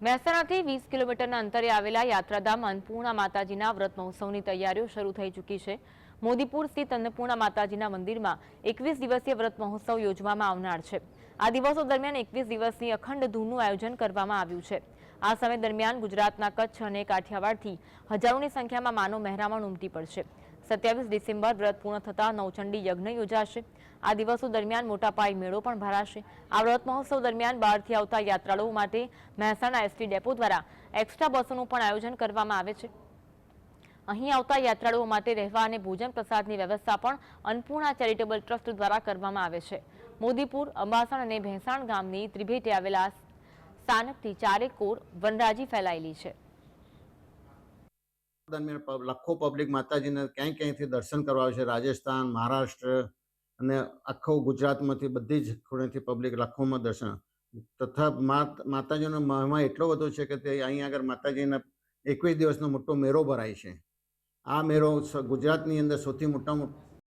મહેસાણાથી 20 કિલોમીટરના અંતરે આવેલા યાત્રાધામ અન્નપૂર્ણા માતાજીના વ્રત મહોત્સવની તૈયારીઓ શરૂ થઈ ચૂકી છે। મોદીપુર સ્થિત અન્નપૂર્ણા માતાજીના મંદિરમાં 21 દિવસીય વ્રત મહોત્સવ યોજવામાં આવનાર છે। આ દિવસો દરમિયાન 21 દિવસની અખંડ ધૂનનું આયોજન કરવામાં આવ્યું છે। આ સમય દરમિયાન ગુજરાતના કચ્છ અને કાઠિયાવાડથી હજારોની સંખ્યામાં માનવ મહેરામણ ઉમટી પડશે। 27 ડિસેમ્બર વ્રત પૂર્ણ થતાં નવચંડી યજ્ઞ યોજાશે। આ દિવસો દરમિયાન મોટા પાયે મેળો પણ ભરાશે। આ વ્રત મહોત્સવ દરમિયાન બહારથી આવતા યાત્રાળુઓ માટે મહેસાણા એસટી ડેપો દ્વારા એક્સ્ટ્રા બસોનું પણ આયોજન કરવામાં આવે છે। અહીં આવતા યાત્રાળુઓ માટે રહેવા અને ભોજન પ્રસાદની વ્યવસ્થા પણ અન્નપૂર્ણા ચેરિટેબલ ટ્રસ્ટ દ્વારા કરવામાં આવે છે। મોદીપુર, અંબાસણ અને ભેંસાણ ગામની ત્રિભેટે આવેલા સ્થાનકથી ચારેક કોર વનરાજી ફેલાયેલી છે। દરમિયાન લાખો પબ્લિક માતાજીને ક્યાંય ક્યાંયથી દર્શન કરવા આવે છે। રાજસ્થાન, મહારાષ્ટ્ર અને આખો ગુજરાતમાંથી બધી જ ખૂણેથી પબ્લિક લાખોમાં દર્શન તથા માતાજીનો મહિમા એટલો બધો છે કે તે અહીં આગળ માતાજીના 21 દિવસનો મોટો મેળો ભરાય છે। આ મેળો ગુજરાતની અંદર સૌથી મોટામાં